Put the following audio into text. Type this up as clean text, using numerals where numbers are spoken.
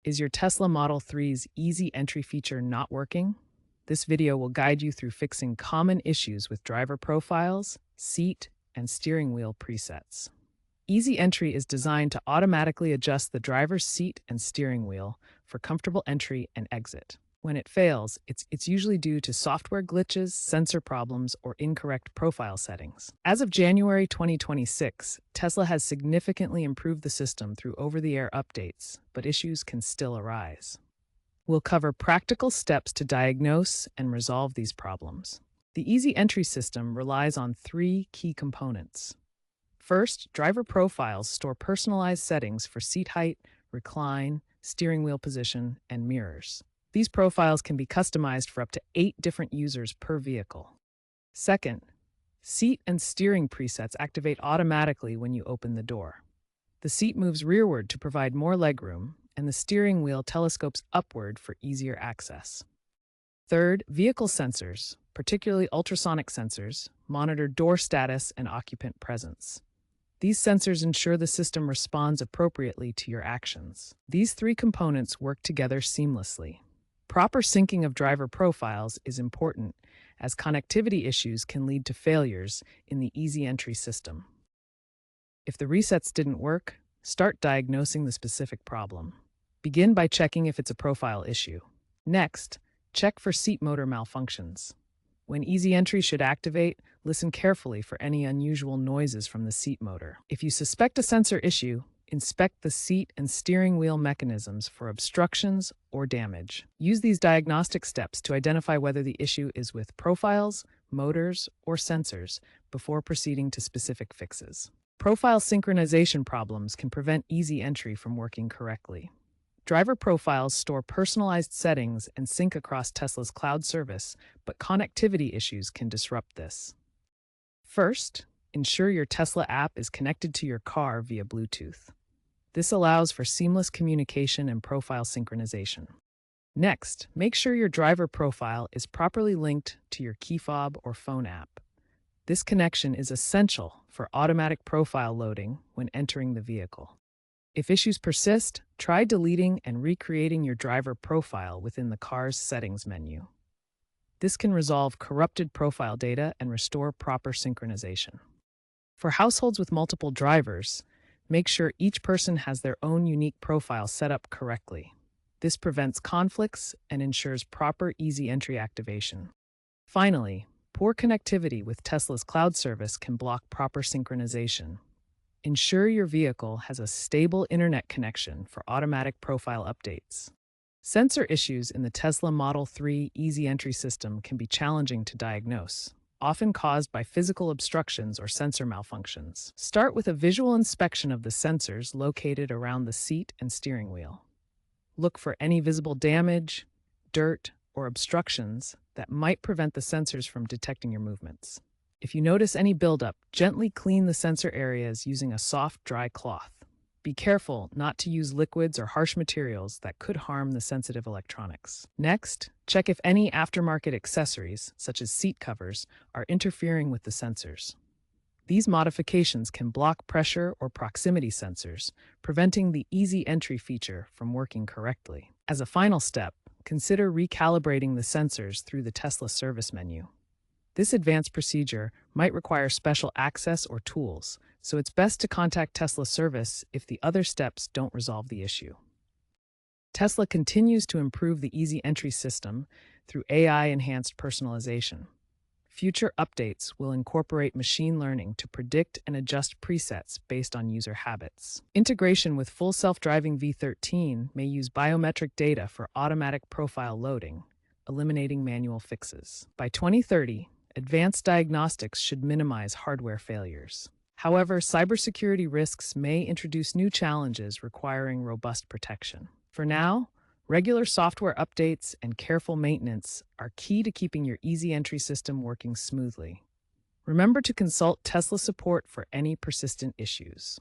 Is your Tesla Model 3's easy entry feature not working? This video will guide you through fixing common issues with driver profiles, seat, and steering wheel presets. Easy Entry is designed to automatically adjust the driver's seat and steering wheel for comfortable entry and exit. When it fails, it's usually due to software glitches, sensor problems, or incorrect profile settings. As of January 2026, Tesla has significantly improved the system through over-the-air updates, but issues can still arise. We'll cover practical steps to diagnose and resolve these problems. The Easy Entry system relies on three key components. First, driver profiles store personalized settings for seat height, recline, steering wheel position, and mirrors. These profiles can be customized for up to 8 different users per vehicle. Second, seat and steering presets activate automatically when you open the door. The seat moves rearward to provide more legroom, and the steering wheel telescopes upward for easier access. Third, vehicle sensors, particularly ultrasonic sensors, monitor door status and occupant presence. These sensors ensure the system responds appropriately to your actions. These three components work together seamlessly. Proper syncing of driver profiles is important, as connectivity issues can lead to failures in the Easy Entry system. If the resets didn't work, start diagnosing the specific problem. Begin by checking if it's a profile issue. Next, check for seat motor malfunctions. When Easy Entry should activate, listen carefully for any unusual noises from the seat motor. If you suspect a sensor issue, inspect the seat and steering wheel mechanisms for obstructions or damage. Use these diagnostic steps to identify whether the issue is with profiles, motors, or sensors before proceeding to specific fixes. Profile synchronization problems can prevent Easy Entry from working correctly. Driver profiles store personalized settings and sync across Tesla's cloud service, but connectivity issues can disrupt this. First, ensure your Tesla app is connected to your car via Bluetooth. This allows for seamless communication and profile synchronization. Next, make sure your driver profile is properly linked to your key fob or phone app. This connection is essential for automatic profile loading when entering the vehicle. If issues persist, try deleting and recreating your driver profile within the car's settings menu. This can resolve corrupted profile data and restore proper synchronization. For households with multiple drivers, make sure each person has their own unique profile set up correctly. This prevents conflicts and ensures proper Easy Entry activation. Finally, poor connectivity with Tesla's cloud service can block proper synchronization. Ensure your vehicle has a stable internet connection for automatic profile updates. Sensor issues in the Tesla Model 3 Easy Entry system can be challenging to diagnose, often caused by physical obstructions or sensor malfunctions. Start with a visual inspection of the sensors located around the seat and steering wheel. Look for any visible damage, dirt, or obstructions that might prevent the sensors from detecting your movements. If you notice any buildup, gently clean the sensor areas using a soft, dry cloth. Be careful not to use liquids or harsh materials that could harm the sensitive electronics. Next, check if any aftermarket accessories, such as seat covers, are interfering with the sensors. These modifications can block pressure or proximity sensors, preventing the Easy Entry feature from working correctly. As a final step, consider recalibrating the sensors through the Tesla service menu. This advanced procedure might require special access or tools, so it's best to contact Tesla service if the other steps don't resolve the issue. Tesla continues to improve the Easy Entry system through AI-enhanced personalization. Future updates will incorporate machine learning to predict and adjust presets based on user habits. Integration with full self-driving V13 may use biometric data for automatic profile loading, eliminating manual fixes. By 2030, advanced diagnostics should minimize hardware failures. However, cybersecurity risks may introduce new challenges requiring robust protection. For now, regular software updates and careful maintenance are key to keeping your Easy Entry system working smoothly. Remember to consult Tesla support for any persistent issues.